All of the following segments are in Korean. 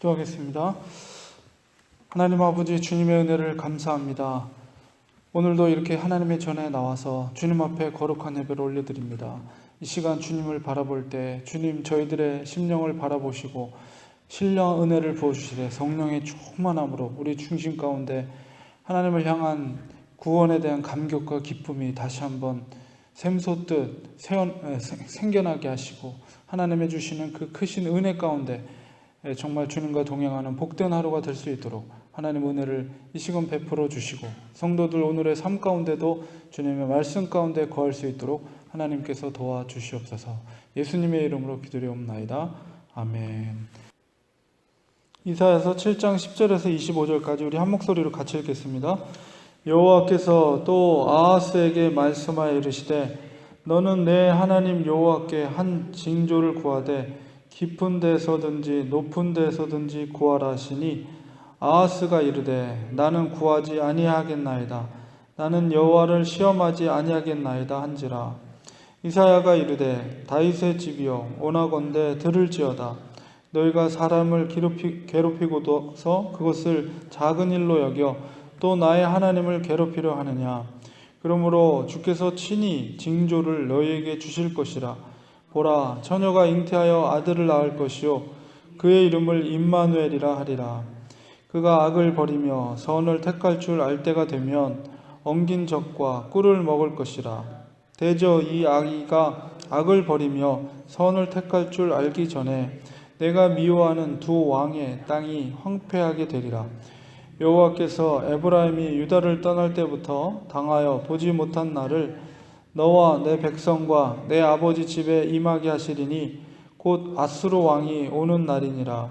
기도하겠습니다. 하나님 아버지, 주님의 은혜를 감사합니다. 오늘도 이렇게 하나님의 전에 나와서 주님 앞에 거룩한 예배를 올려드립니다. 이 시간 주님을 바라볼 때 주님 저희들의 심령을 바라보시고 신령 은혜를 부어주시되 성령의 충만함으로 우리 중심 가운데 하나님을 향한 구원에 대한 감격과 기쁨이 다시 한번 샘솟듯 생겨나게 하시고 하나님의 주시는 그 크신 은혜 가운데 정말 주님과 동행하는 복된 하루가 될 수 있도록 하나님 은혜를 이 시간 베풀어 주시고 성도들 오늘의 삶 가운데도 주님의 말씀 가운데 거할 수 있도록 하나님께서 도와주시옵소서. 예수님의 이름으로 기도드리옵나이다. 아멘. 이사야서 7장 10절에서 25절까지 우리 한 목소리로 같이 읽겠습니다. 여호와께서 또 아하스에게 말씀하여 이르시되 너는 내 하나님 여호와께 한 징조를 구하되 깊은 데서든지 높은 데서든지 구하라 하시니 아하스가 이르되 나는 구하지 아니하겠나이다. 나는 여호와를 시험하지 아니하겠나이다 한지라. 이사야가 이르되 다윗의 집이여 오나건대 들을지어다. 너희가 사람을 괴롭히고서 그것을 작은 일로 여겨 또 나의 하나님을 괴롭히려 하느냐. 그러므로 주께서 친히 징조를 너희에게 주실 것이라. 보라, 처녀가 잉태하여 아들을 낳을 것이요 그의 이름을 임마누엘이라 하리라. 그가 악을 버리며 선을 택할 줄 알 때가 되면 엉긴 젖과 꿀을 먹을 것이라. 대저 이 아기가 악을 버리며 선을 택할 줄 알기 전에 내가 미워하는 두 왕의 땅이 황폐하게 되리라. 여호와께서 에브라임이 유다를 떠날 때부터 당하여 보지 못한 날을 너와 내 백성과 내 아버지 집에 임하게 하시리니 곧 아수르 왕이 오는 날이니라.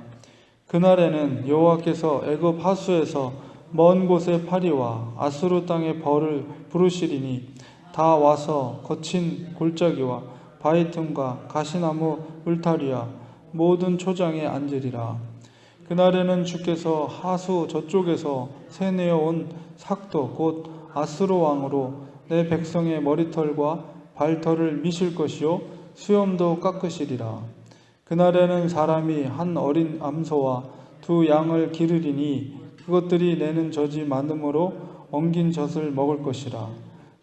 그날에는 여호와께서 애굽 하수에서 먼 곳의 파리와 아수르 땅의 벌을 부르시리니 다 와서 거친 골짜기와 바위 틈과 가시나무 울타리와 모든 초장에 앉으리라. 그날에는 주께서 하수 저쪽에서 새내어 온 삭도 곧 아수르 왕으로 내 백성의 머리털과 발털을 미실 것이요 수염도 깎으시리라. 그날에는 사람이 한 어린 암소와 두 양을 기르리니 그것들이 내는 젖이 많음으로 엉긴 젖을 먹을 것이라.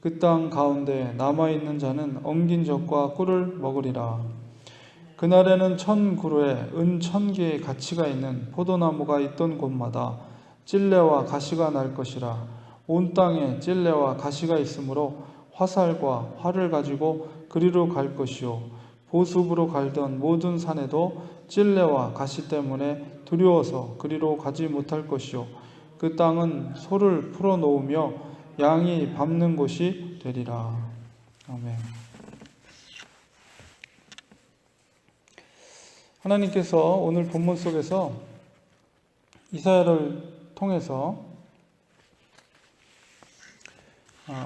그 땅 가운데 남아있는 자는 엉긴 젖과 꿀을 먹으리라. 그날에는 1000그루에 은 1000개의 가치가 있는 포도나무가 있던 곳마다 찔레와 가시가 날 것이라. 온 땅에 찔레와 가시가 있으므로 화살과 활을 가지고 그리로 갈 것이요 보습으로 갈던 모든 산에도 찔레와 가시 때문에 두려워서 그리로 가지 못할 것이요 그 땅은 소를 풀어놓으며 양이 밟는 곳이 되리라. 아멘. 하나님께서 오늘 본문 속에서 이사야를 통해서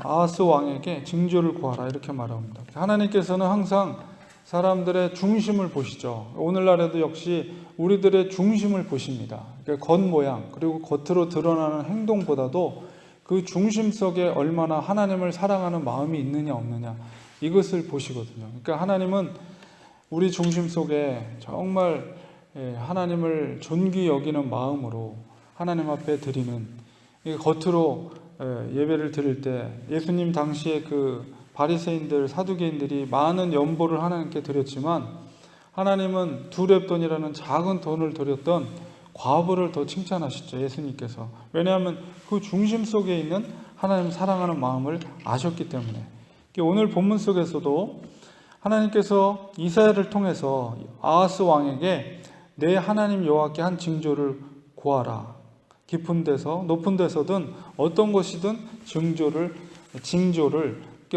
아하스 왕에게 징조를 구하라 이렇게 말합니다. 하나님께서는 항상 사람들의 중심을 보시죠. 오늘날에도 역시 우리들의 중심을 보십니다. 그러니까 겉모양 그리고 겉으로 드러나는 행동보다도 그 중심 속에 얼마나 하나님을 사랑하는 마음이 있느냐 없느냐 이것을 보시거든요. 그러니까 하나님은 우리 중심 속에 정말 하나님을 존귀 여기는 마음으로 하나님 앞에 드리는, 겉으로 예배를 드릴 때 예수님 당시에 그 바리새인들 사두개인들이 많은 연보를 하나님께 드렸지만 하나님은 두 렙돈이라는 작은 돈을 드렸던 과부를 더 칭찬하시죠. 예수님께서. 왜냐하면 그 중심 속에 있는 하나님 사랑하는 마음을 아셨기 때문에. 오늘 본문 속에서도 하나님께서 이사야를 통해서 아하스 왕에게 내 하나님 여호와께 한 징조를 구하라. 깊은 데서 높은 데서든 어떤 것이든 징조를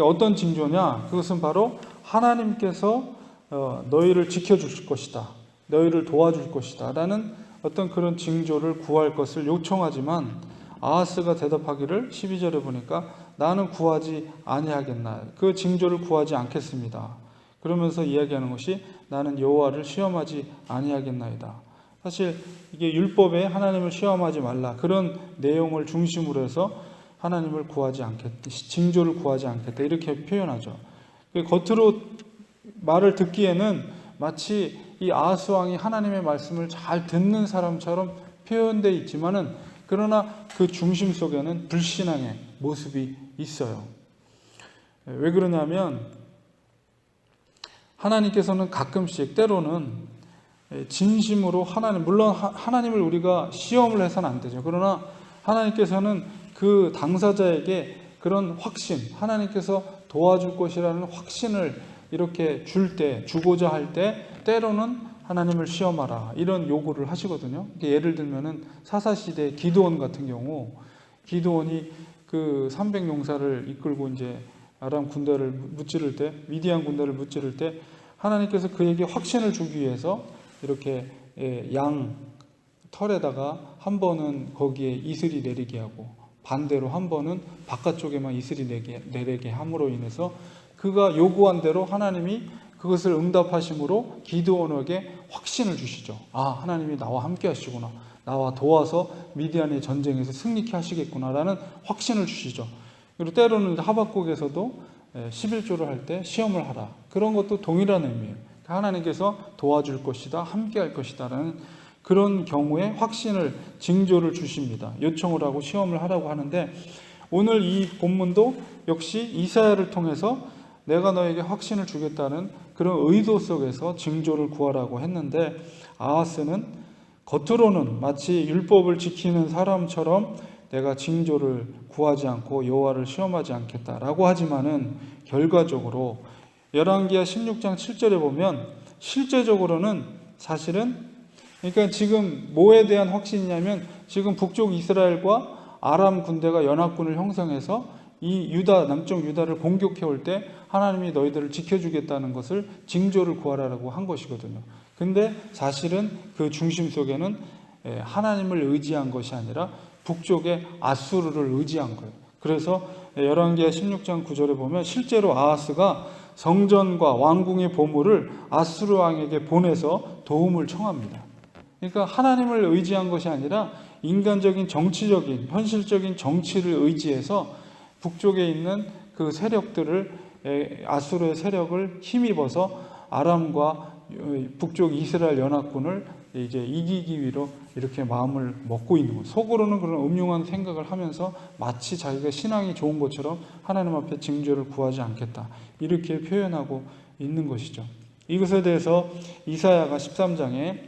어떤 징조냐? 그것은 바로 하나님께서 너희를 지켜줄 것이다. 너희를 도와줄 것이다. 라는 어떤 그런 징조를 구할 것을 요청하지만 아하스가 대답하기를 12절에 보니까 나는 구하지 아니하겠나. 그 징조를 구하지 않겠습니다. 그러면서 이야기하는 것이 나는 여호와를 시험하지 아니하겠나이다. 사실 이게 율법에 하나님을 시험하지 말라 그런 내용을 중심으로 해서 하나님을 구하지 않겠다, 징조를 구하지 않겠다 이렇게 표현하죠. 겉으로 말을 듣기에는 마치 이 아하스 왕이 하나님의 말씀을 잘 듣는 사람처럼 표현되어 있지만은 그러나 그 중심 속에는 불신앙의 모습이 있어요. 왜 그러냐면 하나님께서는 가끔씩 때로는 진심으로 물론 하나님을 우리가 시험을 해서는 안 되죠. 그러나 하나님께서는 그 당사자에게 그런 확신, 하나님께서 도와줄 것이라는 확신을 이렇게 주고자 할 때 때로는 하나님을 시험하라 이런 요구를 하시거든요. 예를 들면은 사사시대 기드온 같은 경우, 기드온이 그 300용사를 이끌고 이제 아람 군대를 무찌를 때, 미디안 군대를 무찌를 때 하나님께서 그에게 확신을 주기 위해서 이렇게 양 털에다가 한 번은 거기에 이슬이 내리게 하고 반대로 한 번은 바깥쪽에만 이슬이 내리게 함으로 인해서 그가 요구한 대로 하나님이 그것을 응답하심으로 기드온에게 확신을 주시죠. 아, 하나님이 나와 함께 하시구나. 나와 도와서 미디안의 전쟁에서 승리케 하시겠구나라는 확신을 주시죠. 그리고 때로는 하박국에서도 11조를 할 때 시험을 하라. 그런 것도 동일한 의미예요. 하나님께서 도와줄 것이다, 함께 할 것이다 라는 그런 경우에 확신을, 징조를 주십니다. 요청을 하고 시험을 하라고 하는데 오늘 이 본문도 역시 이사야를 통해서 내가 너에게 확신을 주겠다는 그런 의도 속에서 징조를 구하라고 했는데 아하스는 겉으로는 마치 율법을 지키는 사람처럼 내가 징조를 구하지 않고 여호와를 시험하지 않겠다라고 하지만은 결과적으로 열왕기하 16장 7절에 보면 실제적으로는 사실은 그러니까 지금 뭐에 대한 확신이냐면 지금 북쪽 이스라엘과 아람 군대가 연합군을 형성해서 이 남쪽 유다를 공격해 올 때 하나님이 너희들을 지켜주겠다는 것을 징조를 구하라고 한 것이거든요. 근데 사실은 그 중심 속에는 하나님을 의지한 것이 아니라 북쪽의 아수르를 의지한 거예요. 그래서 열왕기하 16장 9절에 보면 실제로 아하스가 성전과 왕궁의 보물을 아수르 왕에게 보내서 도움을 청합니다. 그러니까 하나님을 의지한 것이 아니라 인간적인 정치적인 현실적인 정치를 의지해서 북쪽에 있는 그 세력들을 아수르의 세력을 힘입어서 아람과 북쪽 이스라엘 연합군을 이제 이기기 위로 이렇게 마음을 먹고 있는 거예요. 속으로는 그런 음흉한 생각을 하면서 마치 자기가 신앙이 좋은 것처럼 하나님 앞에 징조를 구하지 않겠다 이렇게 표현하고 있는 것이죠. 이것에 대해서 이사야가 13장에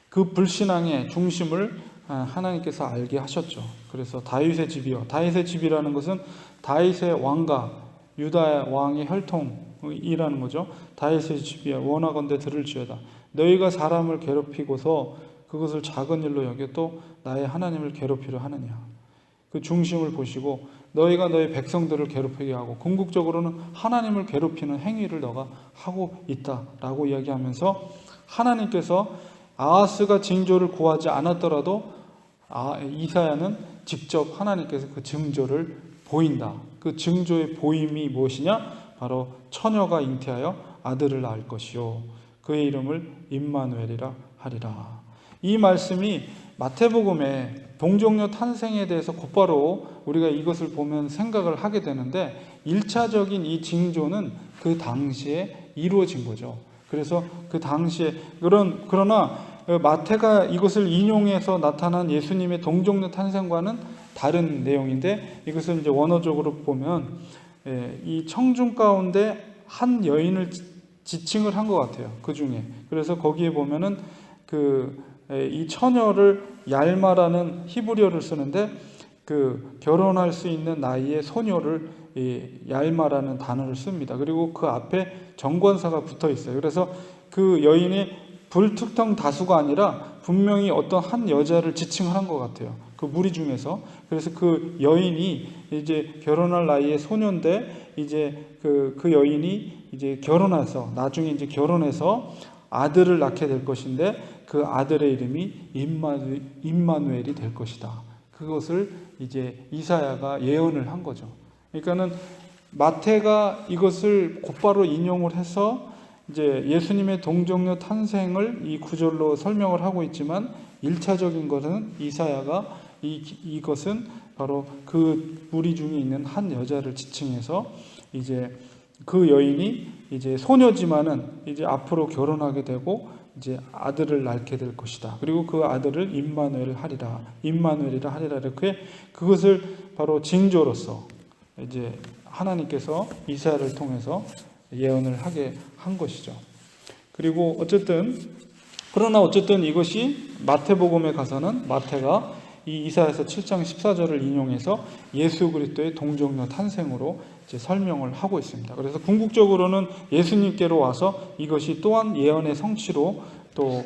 그 불신앙의 중심을 하나님께서 알게 하셨죠. 그래서 다윗의 집이요. 다윗의 집이라는 것은 다윗의 왕가, 유다 왕의 혈통이라는 거죠. 다윗의 집이여 원하건대 들을지어다. 너희가 사람을 괴롭히고서 그것을 작은 일로 여겨 또 나의 하나님을 괴롭히려 하느냐. 그 중심을 보시고 너희가 너희 백성들을 괴롭히게 하고 궁극적으로는 하나님을 괴롭히는 행위를 너가 하고 있다라고 이야기하면서 하나님께서 아하스가 징조를 구하지 않았더라도 이사야는 직접 하나님께서 그 징조를 보인다. 그 징조의 보임이 무엇이냐? 바로 처녀가 잉태하여 아들을 낳을 것이요 그의 이름을 임마누엘이라 하리라. 이 말씀이 마태복음의 동정녀 탄생에 대해서 곧바로 우리가 이것을 보면 생각을 하게 되는데 1차적인 이 징조는 그 당시에 이루어진 거죠. 그래서 그 당시에 그러나 마태가 이것을 인용해서 나타난 예수님의 동정녀 탄생과는 다른 내용인데 이것을 이제 원어적으로 보면 이 청중 가운데 한 여인을 지칭을 한 것 같아요. 그 중에. 그래서 거기에 보면은 이 처녀를 얄마라는 히브리어를 쓰는데 그 결혼할 수 있는 나이의 소녀를 얄마라는 단어를 씁니다. 그리고 그 앞에 정관사가 붙어 있어요. 그래서 그 여인이 불특정 다수가 아니라 분명히 어떤 한 여자를 지칭을 한 것 같아요. 그 무리 중에서. 그래서 그 여인이 이제 결혼할 나이의 소녀인데 이제 그 여인이 이제 나중에 이제 결혼해서 아들을 낳게 될 것인데 그 아들의 이름이 임마누엘이 될 것이다. 그것을 이제 이사야가 예언을 한 거죠. 그러니까는 마태가 이것을 곧바로 인용을 해서 이제 예수님의 동정녀 탄생을 이 구절로 설명을 하고 있지만 1차적인 것은 이사야가 이것은 바로 그 무리 중에 있는 한 여자를 지칭해서 이제 그 여인이 이제 소녀지만은 이제 앞으로 결혼하게 되고 이제 아들을 낳게 될 것이다. 그리고 그 아들을 임마누엘이라 하리라. 이렇게 그것을 바로 징조로서 이제 하나님께서 이사야를 통해서 예언을 하게 한 것이죠. 그리고 그러나 어쨌든 이것이 마태복음에 가서는 마태가 이 이사야서 7장 14절을 인용해서 예수 그리스도의 동정녀 탄생으로 이제 설명을 하고 있습니다. 그래서 궁극적으로는 예수님께로 와서 이것이 또한 예언의 성취로 또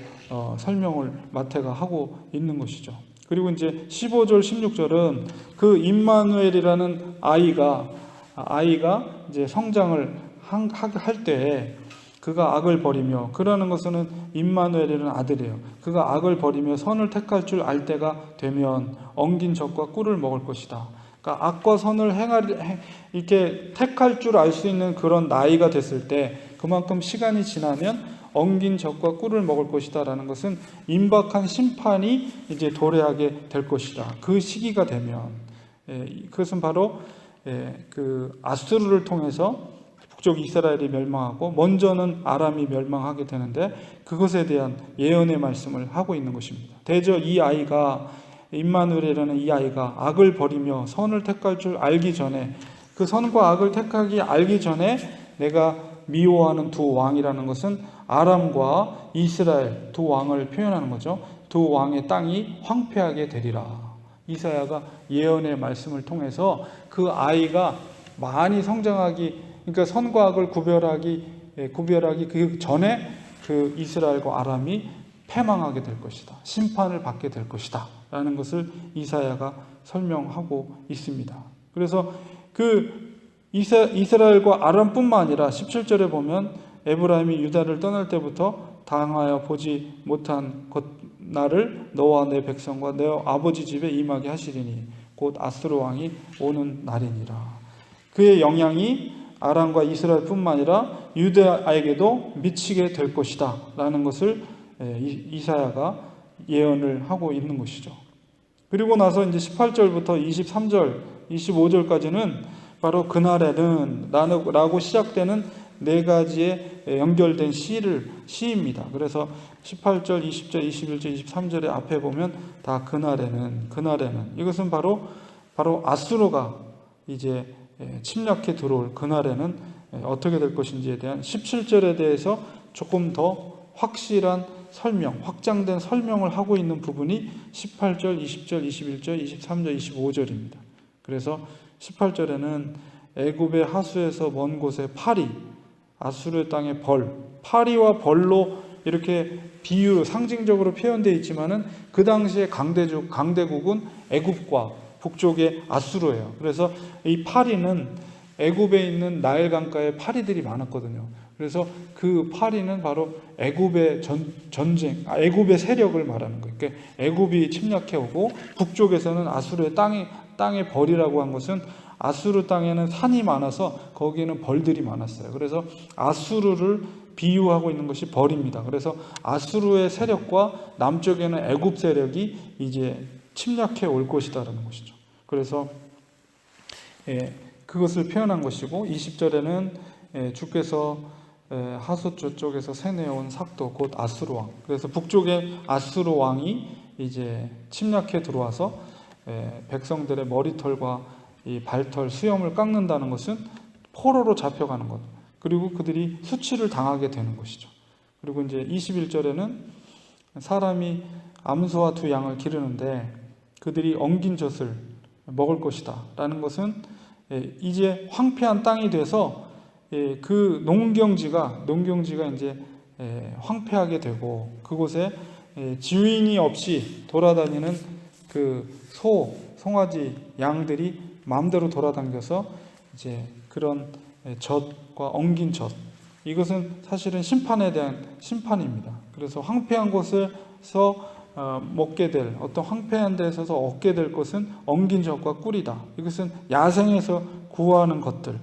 설명을 마태가 하고 있는 것이죠. 그리고 이제 15절, 16절은 그 임마누엘이라는 아이가 이제 성장을 할 때에 그가 악을 버리며, 그러는 것은 임마누엘이라는 아들이에요. 그가 악을 버리며 선을 택할 줄 알 때가 되면 엉긴 젖과 꿀을 먹을 것이다. 그러니까 악과 선을 이렇게 택할 줄 알 수 있는 그런 나이가 됐을 때, 그만큼 시간이 지나면 엉긴 젖과 꿀을 먹을 것이다라는 것은 임박한 심판이 이제 도래하게 될 것이다. 그 시기가 되면, 그것은 바로 그 아수르를 통해서 북쪽 이스라엘이 멸망하고 먼저는 아람이 멸망하게 되는데, 그것에 대한 예언의 말씀을 하고 있는 것입니다. 대저 이 아이가, 임마누엘이라는 이 아이가 악을 버리며 선을 택할 줄 알기 전에, 그 선과 악을 알기 전에 내가 미워하는 두 왕이라는 것은 아람과 이스라엘 두 왕을 표현하는 거죠. 두 왕의 땅이 황폐하게 되리라. 이사야가 예언의 말씀을 통해서 그 아이가 많이 성장하기, 그러니까 선과 악을 구별하기 그 전에 그 이스라엘과 아람이 패망하게 될 것이다. 심판을 받게 될 것이다. 라는 것을 이사야가 설명하고 있습니다. 그래서 그 이스라엘과 아람뿐만 아니라 17절에 보면 에브라임이 유다를 떠날 때부터 당하여 보지 못한 날을 너와 내 백성과 내 아버지 집에 임하게 하시리니 곧 아수르 왕이 오는 날이니라. 그의 영향이 아람과 이스라엘뿐만 아니라 유다에게도 미치게 될 것이다 라는 것을 이사야가 예언을 하고 있는 것이죠. 그리고 나서 이제 18절부터 23절, 25절까지는 바로 그날에는 라고 시작되는 네 가지의 연결된 시입니다. 그래서 18절, 20절, 21절, 23절의 앞에 보면 다 그날에는 이것은 바로 아수르가 이제 침략해 들어올 그날에는 어떻게 될 것인지에 대한 17절에 대해서 조금 더 확실한 설명, 확장된 설명을 하고 있는 부분이 18절, 20절, 21절, 23절, 25절입니다. 그래서 18절에는 애굽의 하수에서 먼 곳에 파리, 아수르 땅의 파리와 벌로 이렇게 상징적으로 표현되어 있지만은 그 당시에 강대국은 애굽과 북쪽의 아수르예요. 그래서 이 파리는 애굽에 있는 나일 강가에 파리들이 많았거든요. 그래서 그 파리는 바로 애굽의 애굽의 세력을 말하는 거예요. 그러니까 애굽이 침략해 오고 북쪽에서는 아수르의 땅의 벌이라고 한 것은 아수르 땅에는 산이 많아서 거기에는 벌들이 많았어요. 그래서 아수르를 비유하고 있는 것이 벌입니다. 그래서 아수르의 세력과 남쪽에는 애굽 세력이 이제 침략해 올 것이다라는 것이죠. 그래서 그것을 표현한 것이고, 20절에는 주께서 하숫 쪽에서 세내온 삭도 곧 아수르 왕. 그래서 북쪽의 아수르 왕이 이제 침략해 들어와서 백성들의 머리털과 이 발털, 수염을 깎는다는 것은 포로로 잡혀가는 것. 그리고 그들이 수치를 당하게 되는 것이죠. 그리고 이제 21절에는 사람이 암소와 두 양을 기르는데 그들이 엉긴 젖을 먹을 것이다 라는 것은 이제 황폐한 땅이 돼서 그 농경지가 이제 황폐하게 되고, 그곳에 주인이 없이 돌아다니는 그 송아지, 양들이 마음대로 돌아다녀서 이제 그런 젖과 엉긴 젖, 이것은 사실은 심판에 대한 심판입니다. 그래서 황폐한 곳에서 먹게 될, 어떤 황폐한 데서 얻게 될 것은 엉긴 젖과 꿀이다. 이것은 야생에서 구하는 것들.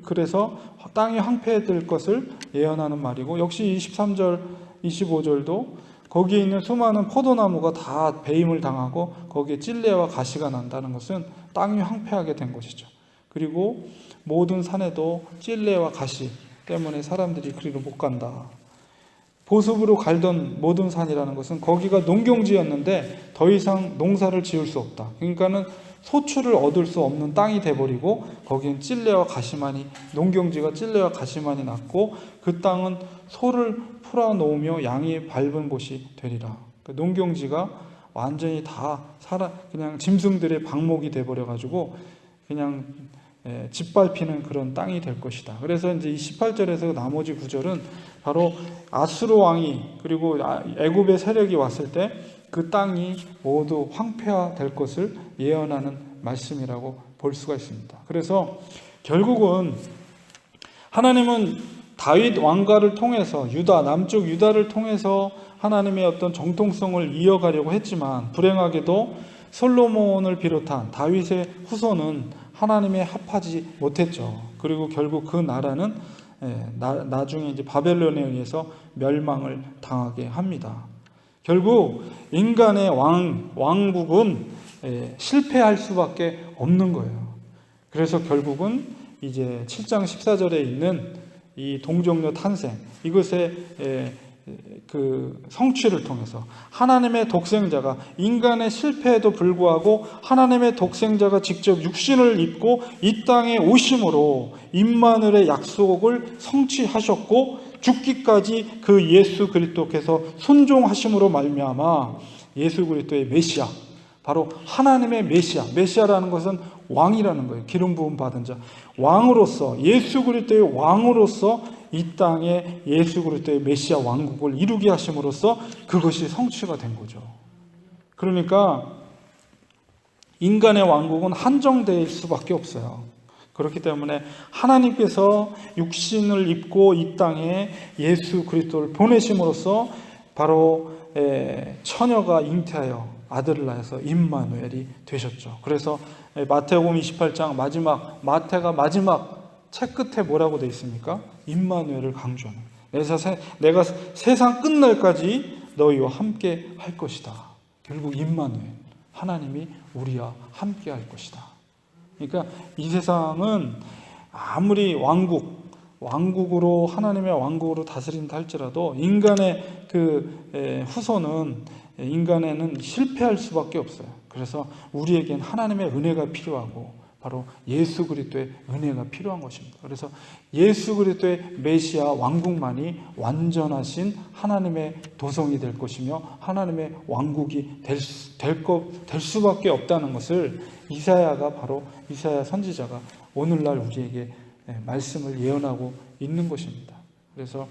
그래서 땅이 황폐해질 것을 예언하는 말이고, 역시 23절, 25절도 거기에 있는 수많은 포도나무가 다 배임을 당하고 거기에 찔레와 가시가 난다는 것은 땅이 황폐하게 된 것이죠. 그리고 모든 산에도 찔레와 가시 때문에 사람들이 그리로 못 간다. 보습으로 갈던 모든 산이라는 것은 거기가 농경지였는데 더 이상 농사를 지을 수 없다. 그러니까는 소출을 얻을 수 없는 땅이 돼버리고 거기엔 찔레와 가시만이, 농경지가 찔레와 가시만이 났고 그 땅은 소를 풀어놓으며 양이 밟은 곳이 되리라. 그 농경지가 완전히 다 그냥 짐승들의 방목이 돼버려가지고 그냥 짓밟히는 그런 땅이 될 것이다. 그래서 이제 이 18절에서 나머지 구절은 바로 아수르 왕이 그리고 애굽의 세력이 왔을 때 그 땅이 모두 황폐화될 것을 예언하는 말씀이라고 볼 수가 있습니다. 그래서 결국은 하나님은 다윗 왕가를 통해서 남쪽 유다를 통해서 하나님의 어떤 정통성을 이어가려고 했지만 불행하게도 솔로몬을 비롯한 다윗의 후손은 하나님에 합하지 못했죠. 그리고 결국 그 나라는 나중에 이제 바벨론에 의해서 멸망을 당하게 합니다. 결국 인간의 왕국은 실패할 수밖에 없는 거예요. 그래서 결국은 이제 7장 14절에 있는 이 동정녀 탄생, 이것의 그 성취를 통해서 하나님의 독생자가 인간의 실패에도 불구하고 하나님의 독생자가 직접 육신을 입고 이 땅에 오심으로 임마누엘의 약속을 성취하셨고 죽기까지 그 예수 그리스도께서 순종하심으로 말미암아 예수 그리스도의 메시아, 바로 하나님의 메시아라는 것은 왕이라는 거예요. 기름 부음 받은 자, 왕으로서, 예수 그리스도의 왕으로서 이 땅에 예수 그리스도의 메시아 왕국을 이루게 하심으로써 그것이 성취가 된 거죠. 그러니까 인간의 왕국은 한정될 수밖에 없어요. 그렇기 때문에 하나님께서 육신을 입고 이 땅에 예수 그리스도를 보내심으로써 바로 처녀가 잉태하여 아들을 낳아서 임마누엘이 되셨죠. 그래서 마태복음 28장 마태가 마지막 책 끝에 뭐라고 되어 있습니까? 임마누엘을 강조하는, 내가 세상 끝날까지 너희와 함께 할 것이다. 결국 임마누엘, 하나님이 우리와 함께 할 것이다. 그러니까 이 세상은 아무리 왕국으로 하나님의 왕국으로 다스린다 할지라도 인간의 그 후손은 인간에는 실패할 수밖에 없어요. 그래서 우리에겐 하나님의 은혜가 필요하고 바로 예수 그리스도의 은혜가 필요한 것입니다. 그래서 예수 그리스도의 메시아 왕국만이 완전하신 하나님의 도성이 될 것이며 하나님의 왕국이 될 수밖에 없다는 것을 이사야 선지자가 오늘날 우리에게 말씀을 예언하고 있는 것입니다. 그래서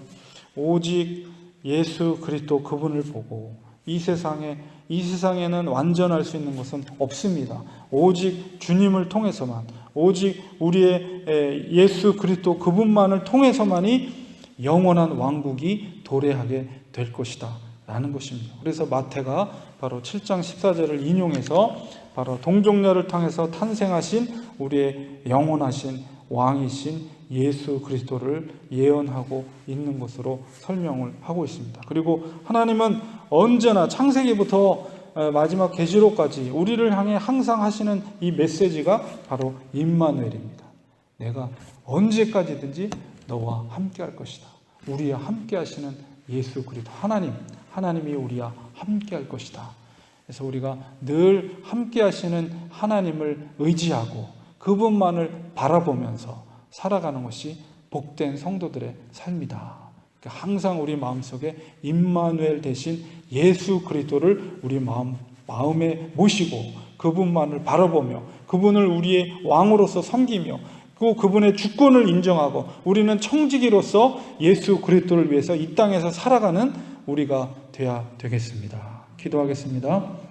오직 예수 그리스도 그분을 보고 이 세상에는 완전할 수 있는 것은 없습니다. 오직 주님을 통해서만, 오직 우리의 예수 그리스도 그분만을 통해서만이 영원한 왕국이 도래하게 될 것이다 라는 것입니다. 그래서 마태가 바로 7장 14절을 인용해서 바로 동정녀를 통해서 탄생하신 우리의 영원하신 왕이신 예수 그리스도를 예언하고 있는 것으로 설명을 하고 있습니다. 그리고 하나님은 언제나 창세기부터 마지막 계시록까지 우리를 향해 항상 하시는 이 메시지가 바로 임마누엘입니다. 내가 언제까지든지 너와 함께 할 것이다. 우리와 함께 하시는 예수 그리스도 하나님이 우리와 함께 할 것이다. 그래서 우리가 늘 함께 하시는 하나님을 의지하고 그분만을 바라보면서 살아가는 것이 복된 성도들의 삶이다. 그러니까 항상 우리 마음속에 임마누엘 대신 예수 그리스도를 우리 마음에 모시고 그분만을 바라보며 그분을 우리의 왕으로서 섬기며 그분의 주권을 인정하고 우리는 청지기로서 예수 그리스도를 위해서 이 땅에서 살아가는 우리가 되어야 되겠습니다. 기도하겠습니다.